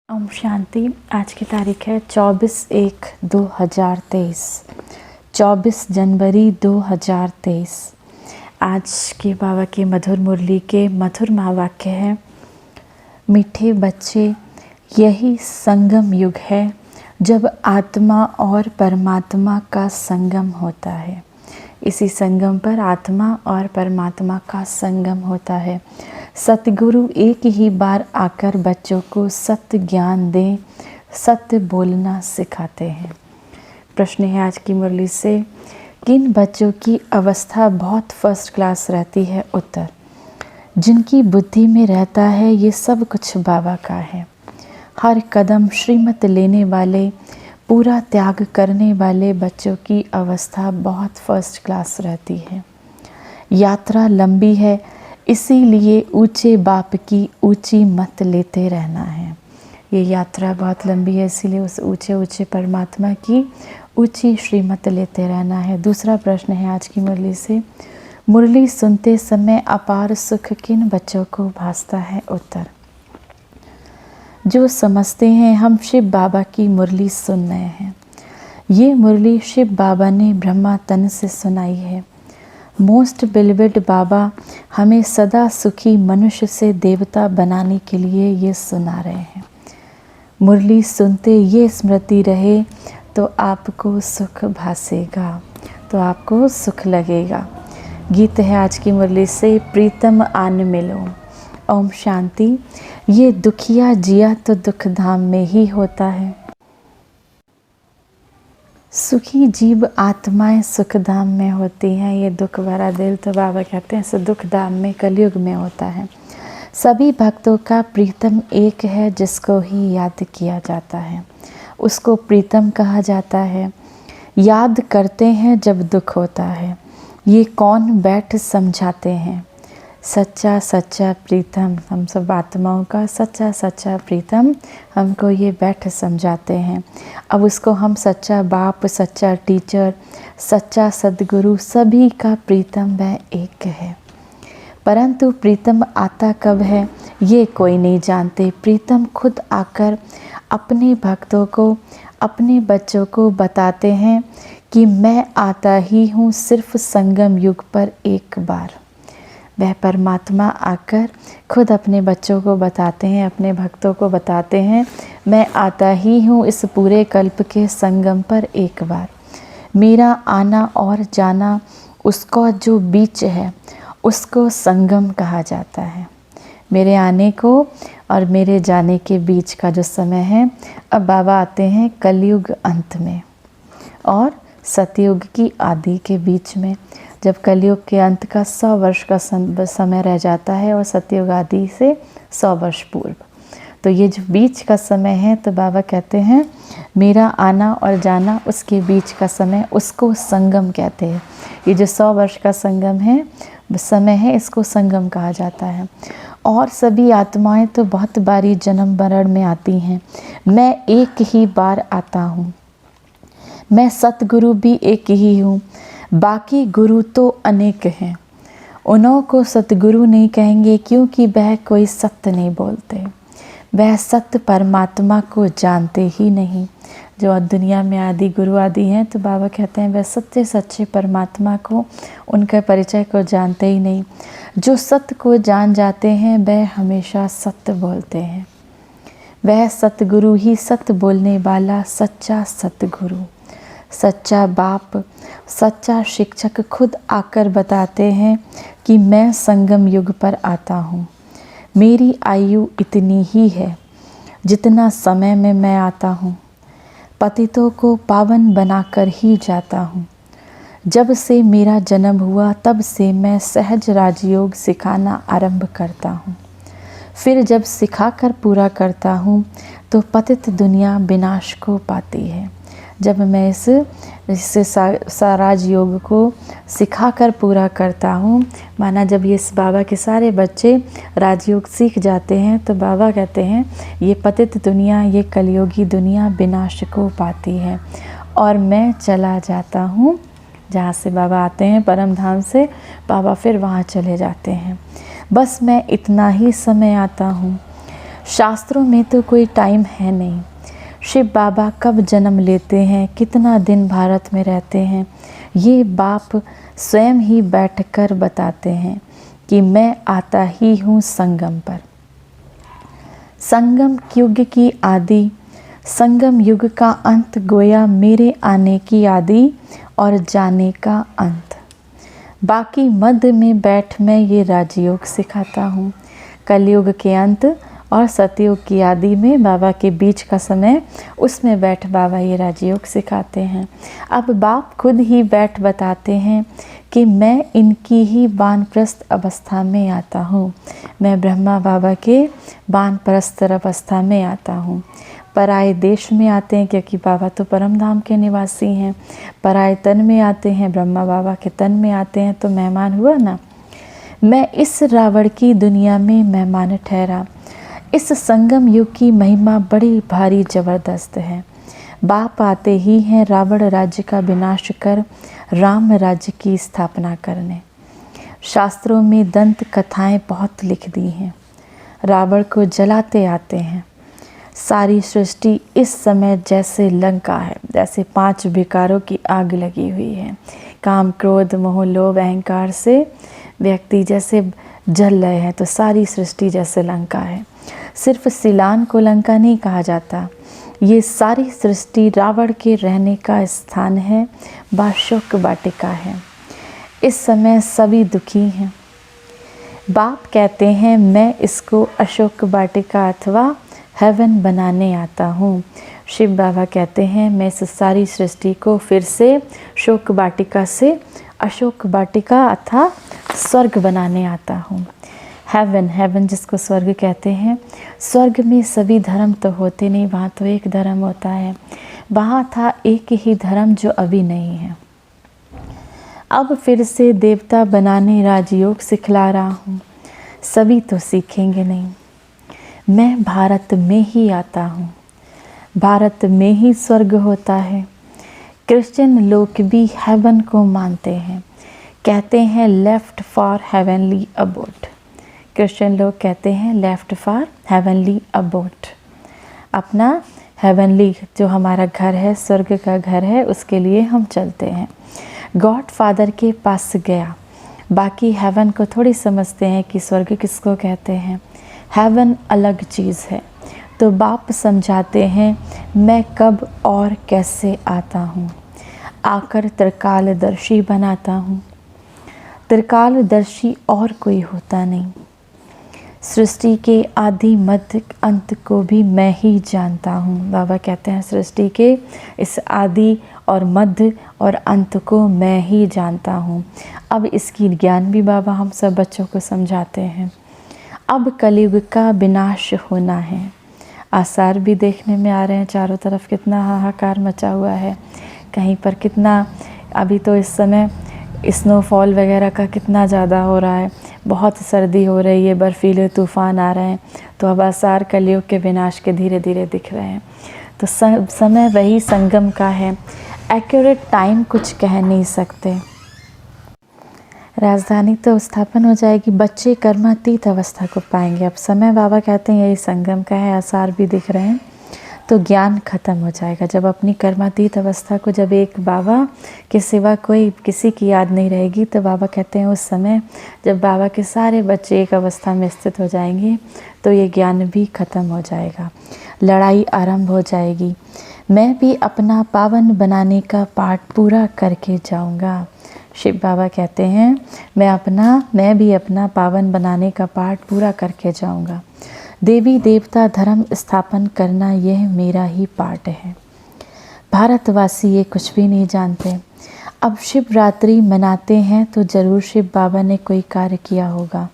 ओम शांति। आज की तारीख है 24/1/2023, 24 जनवरी 2023। आज के बाबा के मधुर मुरली के मधुर महावाक्य है, मीठे बच्चे, यही संगम युग है जब आत्मा और परमात्मा का संगम होता है। इसी संगम पर आत्मा और परमात्मा का संगम होता है। सतगुरु एक ही बार आकर बच्चों को सत्य ज्ञान दें, सत्य बोलना सिखाते हैं। प्रश्न है आज की मुरली से, किन बच्चों की अवस्था बहुत फर्स्ट क्लास रहती है? उत्तर, जिनकी बुद्धि में रहता है ये सब कुछ बाबा का है। हर कदम श्रीमत लेने वाले, पूरा त्याग करने वाले बच्चों की अवस्था बहुत फर्स्ट क्लास रहती है। यात्रा लंबी है, इसीलिए ऊंचे बाप की ऊंची मत लेते रहना है। ये यात्रा बहुत लंबी है, इसीलिए उस ऊंचे ऊंचे परमात्मा की ऊंची श्रीमत लेते रहना है। दूसरा प्रश्न है आज की मुरली से, मुरली सुनते समय अपार सुख किन बच्चों को भासता है? उत्तर, जो समझते हैं हम शिव बाबा की मुरली सुन रहे हैं। ये मुरली शिव बाबा ने ब्रह्मा तन से सुनाई है। मोस्ट बिलीवेड बाबा हमें सदा सुखी मनुष्य से देवता बनाने के लिए ये सुना रहे हैं। मुरली सुनते ये स्मृति रहे तो आपको सुख भासेगा, तो आपको सुख लगेगा। गीत है आज की मुरली से, प्रीतम आन मिलो। ओम शांति। ये दुखिया जिया तो दुख धाम में ही होता है। सुखी जीव आत्माएं सुख धाम में होती हैं। ये दुख भरा दिल तो बाबा कहते हैं सो दुख धाम में कलयुग में होता है। सभी भक्तों का प्रीतम एक है जिसको ही याद किया जाता है, उसको प्रीतम कहा जाता है। याद करते हैं जब दुख होता है, ये कौन बैठ समझाते हैं। सच्चा सच्चा प्रीतम, हम सब आत्माओं का सच्चा सच्चा प्रीतम हमको ये बैठ समझाते हैं। अब उसको हम सच्चा बाप, सच्चा टीचर, सच्चा सद्गुरु, सभी का प्रीतम वह एक है। परंतु प्रीतम आता कब है ये कोई नहीं जानते। प्रीतम खुद आकर अपने भक्तों को, अपने बच्चों को बताते हैं कि मैं आता ही हूँ सिर्फ संगम युग पर एक बार। वह परमात्मा आकर खुद अपने बच्चों को बताते हैं, अपने भक्तों को बताते हैं, मैं आता ही हूँ इस पूरे कल्प के संगम पर एक बार। मेरा आना और जाना, उसका जो बीच है उसको संगम कहा जाता है। मेरे आने को और मेरे जाने के बीच का जो समय है, अब बाबा आते हैं कलयुग अंत में और सतयुग की आदि के बीच में, जब कलयुग के अंत का 100 वर्ष का समय रह जाता है और सतयुग आदि से 100 वर्ष पूर्व। तो ये जो बीच का समय है, तो बाबा कहते हैं मेरा आना और जाना, उसके बीच का समय, उसको संगम कहते हैं। ये जो 100 वर्ष का संगम है, समय है, इसको संगम कहा जाता है। और सभी आत्माएं तो बहुत बारी जन्म मरण में आती हैं, मैं एक ही बार आता हूँ। मैं सतगुरु भी एक ही हूँ, बाकी गुरु तो अनेक हैं। उन्हों को सतगुरु नहीं कहेंगे क्योंकि वह कोई सत्य नहीं बोलते, वह सत्य परमात्मा को जानते ही नहीं। जो दुनिया में आदि गुरु आदि हैं, तो बाबा कहते हैं वह सच्चे सच्चे परमात्मा को, उनके परिचय को जानते ही नहीं। जो सत्य को जान जाते हैं वह हमेशा सत्य बोलते हैं। वह सतगुरु ही सत्य बोलने वाला सच्चा सतगुरु, सच्चा बाप, सच्चा शिक्षक खुद आकर बताते हैं कि मैं संगम युग पर आता हूँ। मेरी आयु इतनी ही है जितना समय में मैं आता हूँ। पतितों को पावन बनाकर ही जाता हूँ। जब से मेरा जन्म हुआ तब से मैं सहज राजयोग सिखाना आरंभ करता हूँ। फिर जब सिखाकर पूरा करता हूँ तो पतित दुनिया विनाश को पाती है। जब मैं इस राजयोग को सिखाकर पूरा करता हूँ, माना जब ये इस बाबा के सारे बच्चे राजयोग सीख जाते हैं, तो बाबा कहते हैं ये पतित दुनिया, ये कलयुगी दुनिया विनाश को पाती है और मैं चला जाता हूँ। जहाँ से बाबा आते हैं परम धाम से, बाबा फिर वहाँ चले जाते हैं। बस मैं इतना ही समय आता हूँ। शास्त्रों में तो कोई टाइम है नहीं। शिव बाबा कब जन्म लेते हैं, कितना दिन भारत में रहते हैं, ये बाप स्वयं ही बैठकर बताते हैं कि मैं आता ही हूँ संगम पर। संगम युग की आदि, संगम युग का अंत, गोया मेरे आने की आदि और जाने का अंत। बाकी मध्य में बैठ मैं ये राजयोग सिखाता हूँ। कलयुग के अंत और सतयुग की आदि में बाबा के बीच का समय, उसमें बैठ बाबा ये राजयोग सिखाते हैं। अब बाप खुद ही बैठ बताते हैं कि मैं इनकी ही वानप्रस्थ अवस्था में आता हूँ। मैं ब्रह्मा बाबा के वानप्रस्थ अवस्था में आता हूँ। पराए देश में आते हैं क्योंकि बाबा तो परम धाम के निवासी हैं। पराए तन में आते हैं, ब्रह्मा बाबा के तन में आते हैं, तो मेहमान हुआ ना। मैं इस रावण की दुनिया में मेहमान ठहरा। इस संगम युग की महिमा बड़ी भारी ज़बरदस्त है। बाप आते ही हैं रावण राज्य का विनाश कर राम राज्य की स्थापना करने। शास्त्रों में दंत कथाएं बहुत लिख दी हैं। रावण को जलाते आते हैं। सारी सृष्टि इस समय जैसे लंका है, जैसे 5 विकारों की आग लगी हुई है। काम, क्रोध, मोह, लोभ, अहंकार से व्यक्ति जैसे जल रहे हैं, तो सारी सृष्टि जैसे लंका है। सिर्फ सिलान को लंका नहीं कहा जाता, ये सारी सृष्टि रावण के रहने का स्थान है, बाशोक वाटिका है। इस समय सभी दुखी हैं। बाप कहते हैं मैं इसको अशोक वाटिका अथवा हेवन बनाने आता हूँ। शिव बाबा कहते हैं मैं इस सारी सृष्टि को फिर से शोक वाटिका से अशोक वाटिका अथवा स्वर्ग बनाने आता हूँ। हेवन, हेवन जिसको स्वर्ग कहते हैं। स्वर्ग में सभी धर्म तो होते नहीं, वहाँ तो एक धर्म होता है। वहाँ था एक ही धर्म जो अभी नहीं है। अब फिर से देवता बनाने राजयोग सिखला रहा हूँ। सभी तो सीखेंगे नहीं। मैं भारत में ही आता हूँ। भारत में ही स्वर्ग होता है। क्रिश्चियन लोग भी हेवन को मानते हैं, कहते हैं left for heavenly abode. Christian लोग कहते हैं लेफ्ट फॉर हेवनली अबोड। अपना हेवनली जो हमारा घर है, स्वर्ग का घर है, उसके लिए हम चलते हैं। गॉड फादर के पास गया। बाकी हेवन को थोड़ी समझते हैं कि स्वर्ग किसको कहते हैं। हेवन अलग चीज़ है। तो बाप समझाते हैं मैं कब और कैसे आता हूँ। आकर त्रिकालदर्शी बनाता हूँ। त्रिकालदर्शी और कोई होता नहीं। सृष्टि के आदि मध्य अंत को भी मैं ही जानता हूँ। बाबा कहते हैं सृष्टि के इस आदि और मध्य और अंत को मैं ही जानता हूँ। अब इसकी ज्ञान भी बाबा हम सब बच्चों को समझाते हैं। अब कलयुग का विनाश होना है। आसार भी देखने में आ रहे हैं, चारों तरफ कितना हाहाकार मचा हुआ है। कहीं पर कितना, अभी तो इस समय स्नोफॉल वगैरह का कितना ज़्यादा हो रहा है, बहुत सर्दी हो रही है, बर्फीले तूफ़ान आ रहे हैं। तो अब आसार कलयुग के विनाश के धीरे धीरे दिख रहे हैं। तो समय वही संगम का है। एक्यूरेट टाइम कुछ कह नहीं सकते। राजधानी तो स्थापन हो जाएगी, बच्चे कर्मातीत अवस्था को पाएंगे। अब समय बाबा कहते हैं यही संगम का है, आसार भी दिख रहे हैं। तो ज्ञान खत्म हो जाएगा जब अपनी कर्मातीत अवस्था को, जब एक बाबा के सिवा कोई किसी की याद नहीं रहेगी, तो बाबा कहते हैं उस समय जब बाबा के सारे बच्चे एक अवस्था में स्थित हो जाएंगे, तो ये ज्ञान भी खत्म हो जाएगा, लड़ाई आरंभ हो जाएगी। मैं भी अपना पावन बनाने का पाठ पूरा करके जाऊंगा। शिव बाबा कहते हैं मैं भी अपना पावन बनाने का पाठ पूरा करके जाऊंगा। देवी देवता धर्म स्थापन करना यह मेरा ही पाठ है। भारतवासी ये कुछ भी नहीं जानते। अब शिवरात्रि मनाते हैं तो ज़रूर शिव बाबा ने कोई कार्य किया होगा।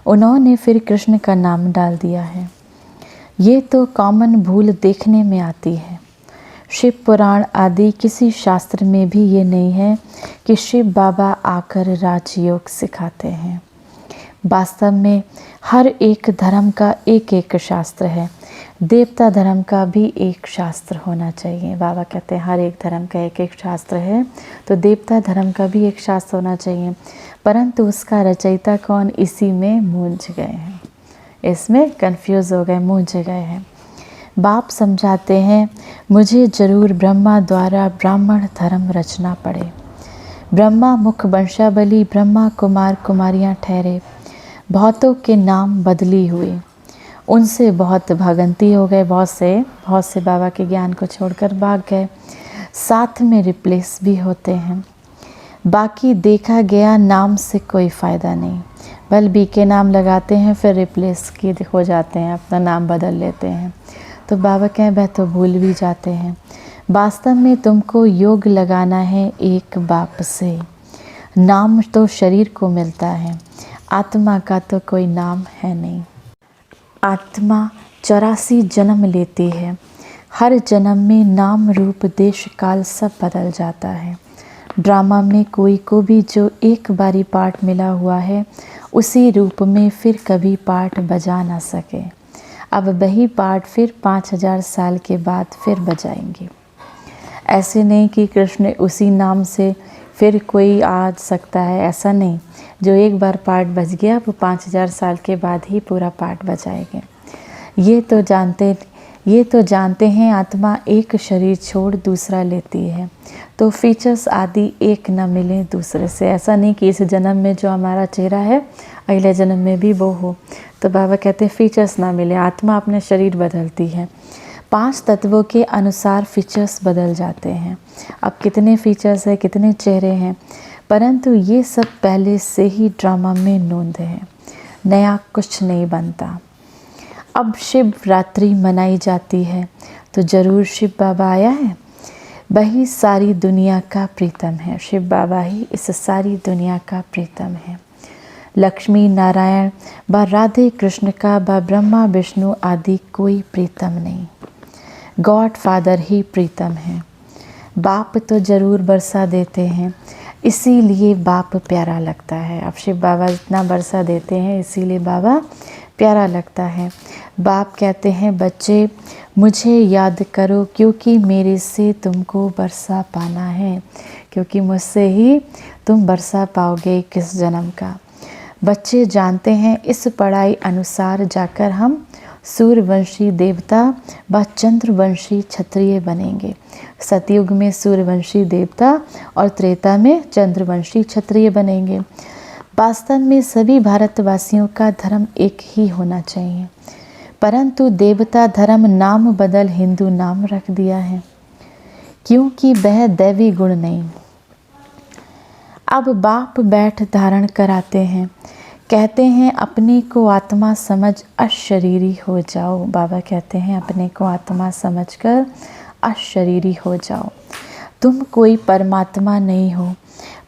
उन्होंने फिर कृष्ण का नाम डाल दिया है। ये तो कॉमन भूल देखने में आती है। शिव पुराण आदि किसी शास्त्र में भी ये नहीं है कि शिव बाबा आकर राजयोग सिखाते हैं। वास्तव में हर एक धर्म का एक एक शास्त्र है। देवता धर्म का भी एक शास्त्र होना चाहिए। बाबा कहते हैं हर एक धर्म का एक एक शास्त्र है, तो देवता धर्म का भी एक शास्त्र होना चाहिए। परंतु उसका रचयिता कौन, इसी में मूंझ गए हैं। इसमें कंफ्यूज हो गए, मूंझ गए हैं। बाप समझाते हैं, मुझे जरूर ब्रह्मा द्वारा ब्राह्मण धर्म रचना पड़े। ब्रह्मा मुख वंशावली ब्रह्मा कुमार कुमारियाँ ठहरे, बहुतों के नाम बदली हुए, उनसे बहुत भगंती हो गए, बहुत से बाबा के ज्ञान को छोड़कर भाग गए, साथ में रिप्लेस भी होते हैं। बाकी देखा गया नाम से कोई फ़ायदा नहीं, बल बी के नाम लगाते हैं फिर रिप्लेस की हो जाते हैं, अपना नाम बदल लेते हैं। तो बाबा कहें वह तो भूल भी जाते हैं। वास्तव में तुमको योग लगाना है एक बाप से। नाम तो शरीर को मिलता है, आत्मा का तो कोई नाम है नहीं। आत्मा 84 जन्म लेती है, हर जन्म में नाम रूप देश काल सब बदल जाता है। ड्रामा में कोई को भी जो एक बारी पार्ट मिला हुआ है, उसी रूप में फिर कभी पार्ट बजा ना सके। अब वही पार्ट फिर 5000 साल के बाद फिर बजाएंगे। ऐसे नहीं कि कृष्ण उसी नाम से फिर कोई आ सकता है, ऐसा नहीं। जो एक बार पार्ट बज गया वो 5000 साल के बाद ही पूरा पार्ट बजाएंगे। ये तो जानते हैं आत्मा एक शरीर छोड़ दूसरा लेती है, तो फीचर्स आदि एक न मिले दूसरे से। ऐसा नहीं कि इस जन्म में जो हमारा चेहरा है अगले जन्म में भी वो हो। तो बाबा कहते हैं फीचर्स ना मिले, आत्मा अपने शरीर बदलती है। 5 तत्वों के अनुसार फीचर्स बदल जाते हैं। अब कितने फीचर्स हैं, कितने चेहरे हैं, परंतु ये सब पहले से ही ड्रामा में नोंद है, नया कुछ नहीं बनता। अब शिव रात्रि मनाई जाती है तो ज़रूर शिव बाबा आया है, वही सारी दुनिया का प्रीतम है। शिव बाबा ही इस सारी दुनिया का प्रीतम है। लक्ष्मी नारायण व राधे कृष्ण का व ब्रह्मा विष्णु आदि कोई प्रीतम नहीं, गॉड फादर ही प्रीतम है। बाप तो ज़रूर बरसा देते हैं, इसीलिए बाप प्यारा लगता है। अब शिव बाबा इतना बरसा देते हैं इसीलिए बाबा प्यारा लगता है। बाप कहते हैं बच्चे मुझे याद करो, क्योंकि मेरे से तुमको बरसा पाना है, क्योंकि मुझसे ही तुम बरसा पाओगे किस जन्म का। बच्चे जानते हैं इस पढ़ाई अनुसार जाकर हम सूर्यवंशी देवता व चंद्रवंशी क्षत्रिय बनेंगे। सतयुग में सूर्यवंशी देवता और त्रेता में चंद्रवंशी क्षत्रिय बनेंगे। वास्तव में सभी भारतवासियों का धर्म एक ही होना चाहिए, परंतु देवता धर्म नाम बदल हिंदू नाम रख दिया है, क्योंकि वह दैवी गुण नहीं। अब बाप बैठ धारण कराते हैं, कहते हैं अपने को आत्मा समझ अशरीरी हो जाओ। बाबा कहते हैं अपने को आत्मा समझकर अशरीरी हो जाओ। तुम कोई परमात्मा नहीं हो,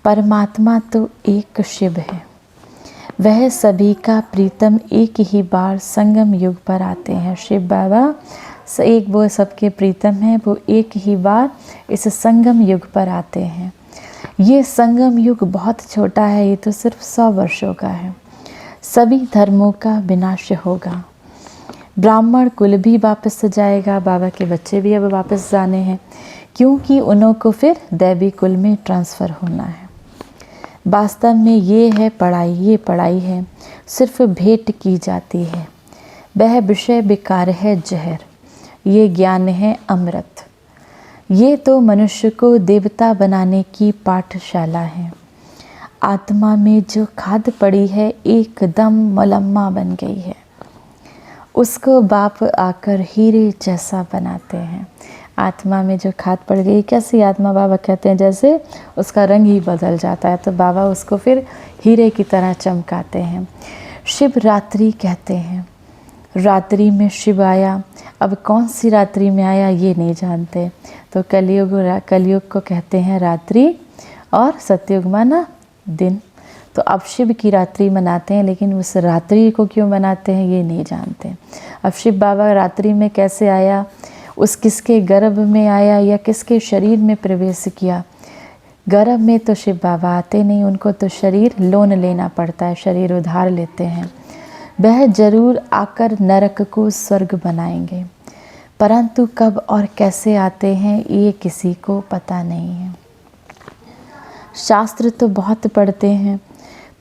परमात्मा तो एक शिव है। वह सभी का प्रीतम एक ही बार संगम युग पर आते हैं। शिव बाबा एक वो सबके प्रीतम हैं, वो एक ही बार इस संगम युग पर आते हैं। ये संगम युग बहुत छोटा है, ये तो सिर्फ 100 वर्षों का है। सभी धर्मों का विनाश होगा, ब्राह्मण कुल भी वापस जाएगा, बाबा के बच्चे भी अब वापस जाने हैं, क्योंकि उन्हों को फिर दैवी कुल में ट्रांसफ़र होना है। वास्तव में ये है पढ़ाई, ये पढ़ाई है सिर्फ भेंट की जाती है। वह विषय बेकार है जहर, ये ज्ञान है अमृत। ये तो मनुष्य को देवता बनाने की पाठशाला है। आत्मा में जो खाद पड़ी है एकदम मलम्मा बन गई है, उसको बाप आकर हीरे जैसा बनाते हैं। आत्मा में जो खाद पड़ गई, कैसी आत्मा, बाबा कहते हैं जैसे उसका रंग ही बदल जाता है, तो बाबा उसको फिर हीरे की तरह चमकाते हैं। शिव रात्रि कहते हैं, रात्रि में शिव आया। अब कौन सी रात्रि में आया ये नहीं जानते, तो कलयुग को कहते हैं रात्रि और सतयुग माना दिन। तो अब शिव की रात्रि मनाते हैं, लेकिन उस रात्रि को क्यों मनाते हैं ये नहीं जानते। अब शिव बाबा रात्रि में कैसे आया, उस किसके गर्भ में आया या किसके शरीर में प्रवेश किया। गर्भ में तो शिव बाबा आते नहीं, उनको तो शरीर लोन लेना पड़ता है, शरीर उधार लेते हैं। वह जरूर आकर नरक को स्वर्ग बनाएंगे, परंतु कब और कैसे आते हैं ये किसी को पता नहीं है। शास्त्र तो बहुत पढ़ते हैं,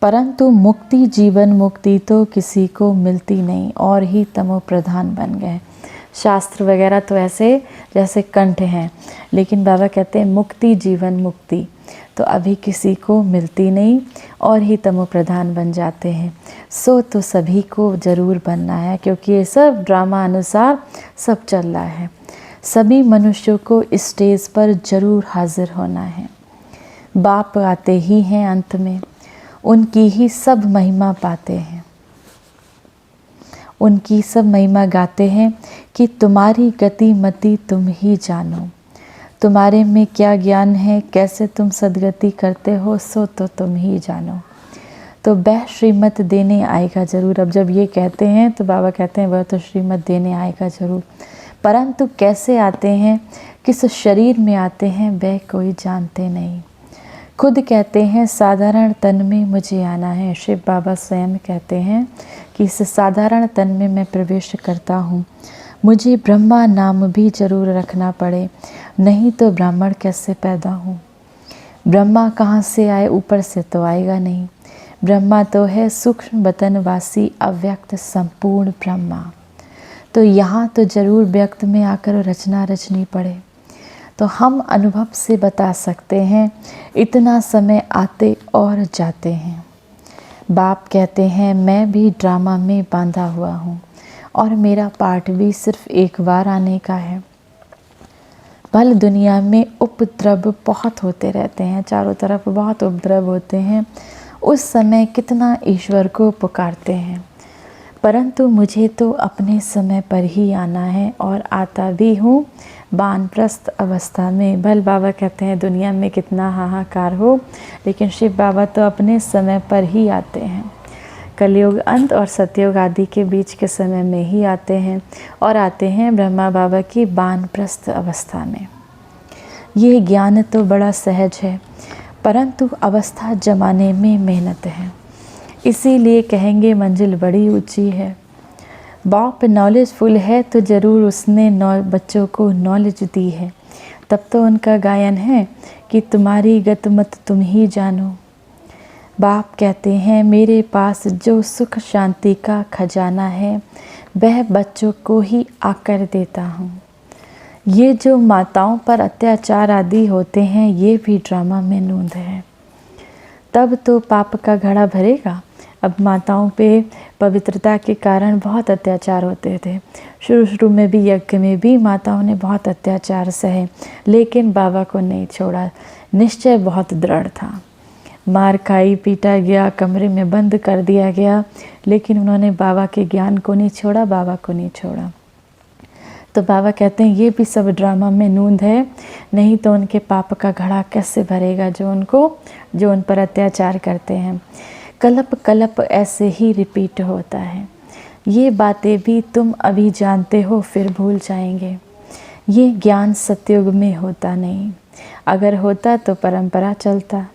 परंतु मुक्ति, जीवन मुक्ति तो किसी को मिलती नहीं और ही तमो प्रधान बन गए। शास्त्र वगैरह तो ऐसे जैसे कंठ हैं, लेकिन बाबा कहते हैं मुक्ति, जीवन मुक्ति तो अभी किसी को मिलती नहीं और ही तमो प्रधान बन जाते हैं। सो तो सभी को ज़रूर बनना है, क्योंकि ये सब ड्रामा अनुसार सब चल रहा है। सभी मनुष्यों को स्टेज पर ज़रूर हाजिर होना है। बाप आते ही हैं अंत में, उनकी ही सब महिमा पाते हैं, उनकी सब महिमा गाते हैं कि तुम्हारी गति मति तुम ही जानो, तुम्हारे में क्या ज्ञान है, कैसे तुम सदगति करते हो, सो तो तुम ही जानो। तो वह श्रीमत देने आएगा ज़रूर। अब जब ये कहते हैं तो बाबा कहते हैं वह तो श्रीमत देने आएगा ज़रूर, परंतु कैसे आते हैं, किस शरीर में आते हैं, वह कोई जानते नहीं। खुद कहते हैं साधारण तन में मुझे आना है। शिव बाबा स्वयं कहते हैं कि इस साधारण तन में मैं प्रवेश करता हूँ, मुझे ब्रह्मा नाम भी जरूर रखना पड़े, नहीं तो ब्राह्मण कैसे पैदा हूँ। ब्रह्मा कहाँ से आए, ऊपर से तो आएगा नहीं। ब्रह्मा तो है सूक्ष्म वतनवासी अव्यक्त संपूर्ण ब्रह्मा, तो यहाँ तो जरूर व्यक्त में आकर रचना रचनी पड़े। तो हम अनुभव से बता सकते हैं, इतना समय आते और जाते हैं। बाप कहते हैं मैं भी ड्रामा में बांधा हुआ हूँ और मेरा पार्ट भी सिर्फ एक बार आने का है। भल दुनिया में उपद्रव बहुत होते रहते हैं, चारों तरफ बहुत उपद्रव होते हैं। उस समय कितना ईश्वर को पुकारते हैं, परंतु मुझे तो अपने समय पर ही आना है और आता भी हूँ वानप्रस्थ अवस्था में। भल बाबा कहते हैं दुनिया में कितना हाहाकार हो, लेकिन शिव बाबा तो अपने समय पर ही आते हैं। कलयुग अंत और सतयुग आदि के बीच के समय में ही आते हैं और आते हैं ब्रह्मा बाबा की वानप्रस्थ अवस्था में। ये ज्ञान तो बड़ा सहज है, परंतु अवस्था जमाने में मेहनत है, इसीलिए कहेंगे मंजिल बड़ी ऊंची है। बाप नॉलेजफुल है तो ज़रूर उसने बच्चों को नॉलेज दी है, तब तो उनका गायन है कि तुम्हारी गत मत तुम ही जानो। बाप कहते हैं मेरे पास जो सुख शांति का खजाना है वह बच्चों को ही आकर देता हूँ। ये जो माताओं पर अत्याचार आदि होते हैं ये भी ड्रामा में नूंद है, तब तो पाप का घड़ा भरेगा। अब माताओं पे पवित्रता के कारण बहुत अत्याचार होते थे। शुरू में भी यज्ञ में भी माताओं ने बहुत अत्याचार सहे, लेकिन बाबा को नहीं छोड़ा। निश्चय बहुत दृढ़ था। मार खाई, पीटा गया, कमरे में बंद कर दिया गया, लेकिन उन्होंने बाबा के ज्ञान को नहीं छोड़ा, बाबा को नहीं छोड़ा। तो बाबा कहते हैं ये भी सब ड्रामा में नूंद है, नहीं तो उनके पाप का घड़ा कैसे भरेगा जो उन पर अत्याचार करते हैं। कलप कलप ऐसे ही रिपीट होता है। ये बातें भी तुम अभी जानते हो फिर भूल जाएंगे। ये ज्ञान सतयुग में होता नहीं, अगर होता तो परंपरा चलता।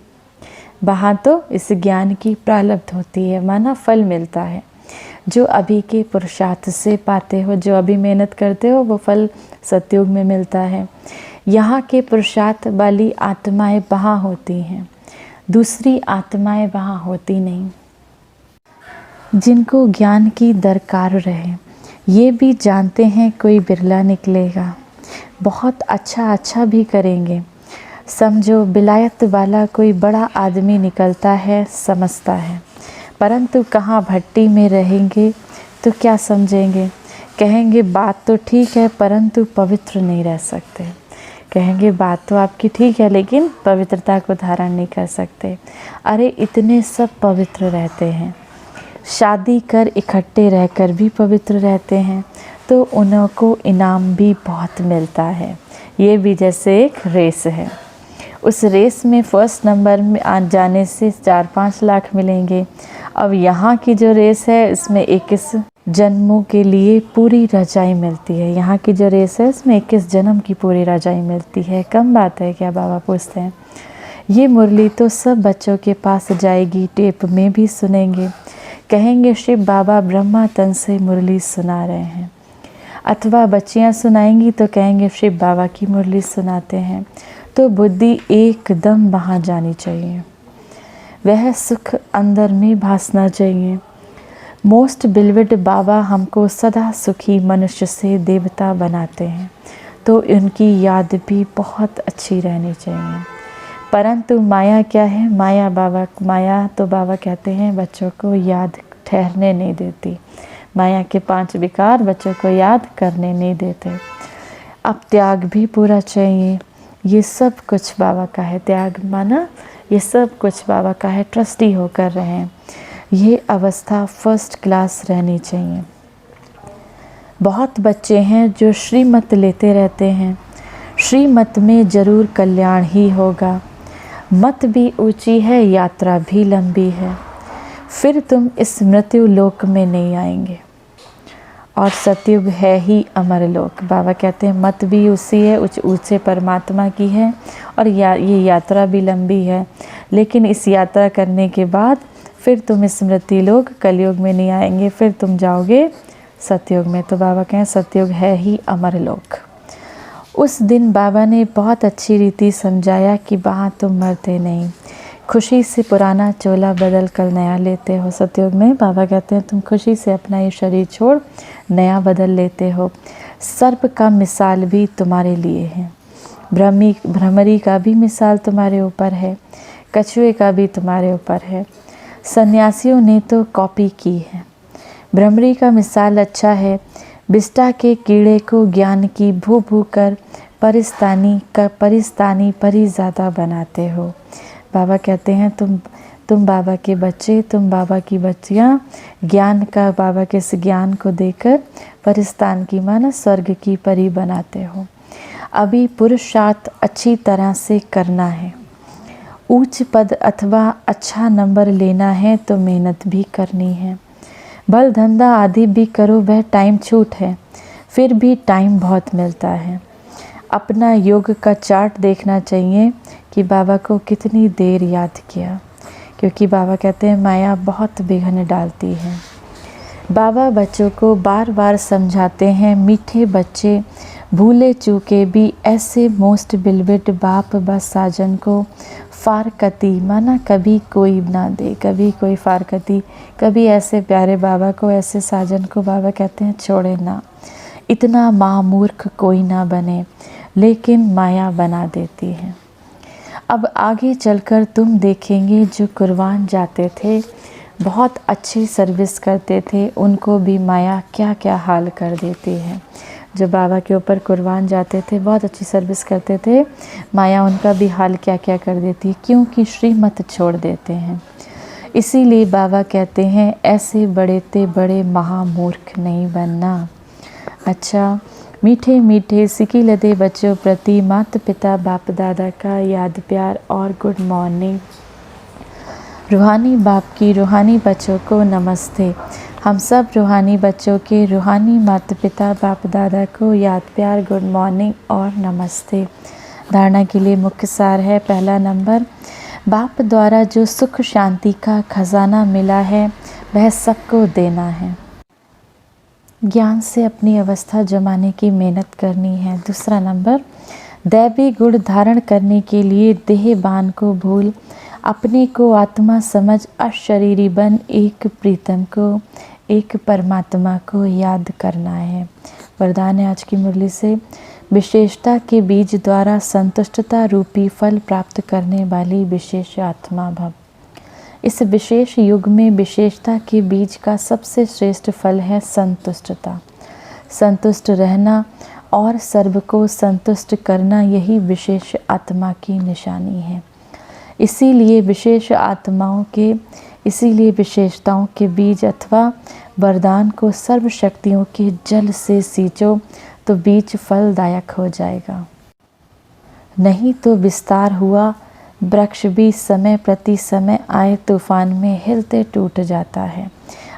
वहाँ तो इस ज्ञान की प्रारब्ध होती है, माना फल मिलता है। जो अभी के पुरुषार्थ से पाते हो, जो अभी मेहनत करते हो, वो फल सतयुग में मिलता है। यहाँ के पुरुषार्थ वाली आत्माएं वहाँ होती हैं, दूसरी आत्माएं वहाँ होती नहीं। जिनको ज्ञान की दरकार रहे, ये भी जानते हैं कोई बिरला निकलेगा, बहुत अच्छा भी करेंगे। समझो बिलायत वाला कोई बड़ा आदमी निकलता है, समझता है, परंतु कहाँ भट्टी में रहेंगे तो क्या समझेंगे। कहेंगे बात तो ठीक है परंतु पवित्र नहीं रह सकते। कहेंगे बात तो आपकी ठीक है लेकिन पवित्रता को धारण नहीं कर सकते। अरे इतने सब पवित्र रहते हैं, शादी कर इकट्ठे रहकर भी पवित्र रहते हैं, तो उनको इनाम भी बहुत मिलता है। ये भी जैसे एक रेस है, उस रेस में फर्स्ट नंबर में आ जाने से 4-5 लाख मिलेंगे। अब यहाँ की जो रेस है इसमें 21 जन्मों के लिए पूरी रजाई मिलती है। यहाँ की जो रेस है इसमें 21 जन्म की पूरी रजाई मिलती है। कम बात है क्या, बाबा पूछते हैं। ये मुरली तो सब बच्चों के पास जाएगी, टेप में भी सुनेंगे। कहेंगे शिव बाबा ब्रह्मा तन से मुरली सुना रहे हैं, अथवा बच्चियाँ सुनाएंगी तो कहेंगे शिव बाबा की मुरली सुनाते हैं। तो बुद्धि एकदम वहाँ जानी चाहिए। वह सुख अंदर में भासना चाहिए। मोस्ट बिलविड बाबा हमको सदा सुखी मनुष्य से देवता बनाते हैं, तो उनकी याद भी बहुत अच्छी रहनी चाहिए। परंतु माया क्या है? माया तो बाबा कहते हैं बच्चों को याद ठहरने नहीं देती। माया के 5 विकार बच्चों को याद करने नहीं देते। अब त्याग भी पूरा चाहिए। ये सब कुछ बाबा का है। त्याग माना ये सब कुछ बाबा का है। ट्रस्टी होकर रहें। ये अवस्था फर्स्ट क्लास रहनी चाहिए। बहुत बच्चे हैं जो श्रीमत लेते रहते हैं। श्रीमत में जरूर कल्याण ही होगा। मत भी ऊंची है, यात्रा भी लंबी है। फिर तुम इस मृत्यु लोक में नहीं आएंगे। और सतयुग है ही अमर लोक। बाबा कहते हैं मत भी उसी है, ऊंचे परमात्मा की है, और ये यात्रा भी लंबी है। लेकिन इस यात्रा करने के बाद फिर तुम इस मृत्यु लोक कलयुग में नहीं आएंगे, फिर तुम जाओगे सतयुग में। तो बाबा कहें सतयुग है ही अमर लोक। उस दिन बाबा ने बहुत अच्छी रीति समझाया कि वहाँ तुम मरते नहीं, खुशी से पुराना चोला बदल कर नया लेते हो। सतयुग में बाबा कहते हैं तुम खुशी से अपना ये शरीर छोड़ नया बदल लेते हो। सर्प का मिसाल भी तुम्हारे लिए है, भ्रमरी का भी मिसाल तुम्हारे ऊपर है, कछुए का भी तुम्हारे ऊपर है। सन्यासियों ने तो कॉपी की है। भ्रमरी का मिसाल अच्छा है। बिष्टा के कीड़े को ज्ञान की भू भू कर परिस्तानी परी ज़्यादा बनाते हो। बाबा कहते हैं तुम बाबा के बच्चे, तुम बाबा की बच्चियाँ ज्ञान का, बाबा के इस ज्ञान को देकर परिस्तान की माना स्वर्ग की परी बनाते हो। अभी पुरुषार्थ अच्छी तरह से करना है। उच्च पद अथवा अच्छा नंबर लेना है तो मेहनत भी करनी है। बल धंधा आदि भी करो, वह टाइम छूट है, फिर भी टाइम बहुत मिलता है। अपना योग का चार्ट देखना चाहिए कि बाबा को कितनी देर याद किया, क्योंकि बाबा कहते हैं माया बहुत विघ्न डालती है। बाबा बच्चों को बार बार समझाते हैं, मीठे बच्चे भूले चूके भी ऐसे मोस्ट बिलविड बाप बस साजन को फारकती माना कभी कोई ना दे, कभी कोई फारकती, कभी ऐसे प्यारे बाबा को, ऐसे साजन को बाबा कहते हैं छोड़े ना। इतना महामूर्ख कोई ना बने, लेकिन माया बना देती है। अब आगे चलकर तुम देखेंगे जो कुर्बान जाते थे, बहुत अच्छी सर्विस करते थे, उनको भी माया क्या क्या हाल कर देती है। जो बाबा के ऊपर कुर्बान जाते थे, बहुत अच्छी सर्विस करते थे, माया उनका भी हाल क्या क्या कर देती है, क्योंकि श्रीमत छोड़ देते हैं। इसीलिए बाबा कहते हैं ऐसे बड़े ते बड़े महामूर्ख नहीं बनना। अच्छा, मीठे मीठे सिकी लदे बच्चों प्रति माता पिता बाप दादा का याद प्यार और गुड मॉर्निंग। रूहानी बाप की रूहानी बच्चों को नमस्ते। हम सब रूहानी बच्चों के रूहानी माता पिता बाप दादा को याद प्यार गुड मॉर्निंग और नमस्ते। धारणा के लिए मुख्य सार है। पहला नंबर, बाप द्वारा जो सुख शांति का खजाना मिला है वह सबको देना है। ज्ञान से अपनी अवस्था जमाने की मेहनत करनी है। दूसरा नंबर, दैवी गुण धारण करने के लिए देहबान को भूल अपने को आत्मा समझ अशरीरी बन एक प्रीतम को, एक परमात्मा को याद करना है। वरदान है आज की मुरली से, विशेषता के बीज द्वारा संतुष्टता रूपी फल प्राप्त करने वाली विशेष आत्मा भव। इस विशेष युग में विशेषता के बीज का सबसे श्रेष्ठ फल है संतुष्टता। संतुष्ट रहना और सर्व को संतुष्ट करना, यही विशेष आत्मा की निशानी है। इसीलिए विशेषताओं के बीज अथवा वरदान को सर्व शक्तियों के जल से सींचो तो बीज फलदायक हो जाएगा। नहीं तो विस्तार हुआ वृक्ष भी समय प्रति समय आए तूफान में हिलते टूट जाता है।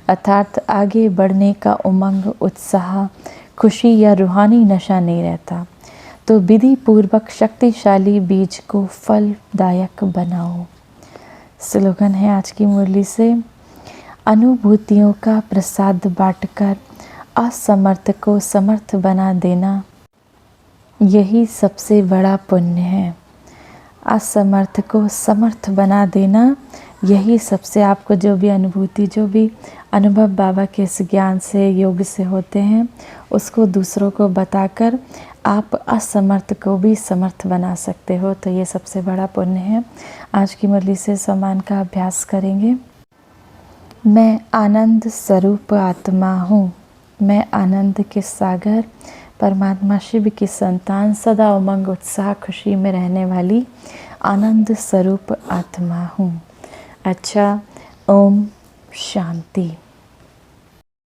अर्थात आगे बढ़ने का उमंग, उत्साह, खुशी या रूहानी नशा नहीं रहता। तो विधि पूर्वक शक्तिशाली बीज को फलदायक बनाओ। स्लोगन है आज की मुरली से, अनुभूतियों का प्रसाद बांटकर असमर्थ को समर्थ बना देना, यही सबसे बड़ा पुण्य है। असमर्थ को समर्थ बना देना यही सबसे आपको जो भी अनुभूति, जो भी अनुभव बाबा के इस ज्ञान से, योग से होते हैं, उसको दूसरों को बताकर आप असमर्थ को भी समर्थ बना सकते हो। तो ये सबसे बड़ा पुण्य है। आज की मुरली से सम्मान का अभ्यास करेंगे। मैं आनंद स्वरूप आत्मा हूँ। मैं आनंद के सागर, परमात्मा शिव की संतान, सदा उमंग उत्साह खुशी में रहने वाली आनंद स्वरूप आत्मा हूँ। अच्छा, ओम शांति।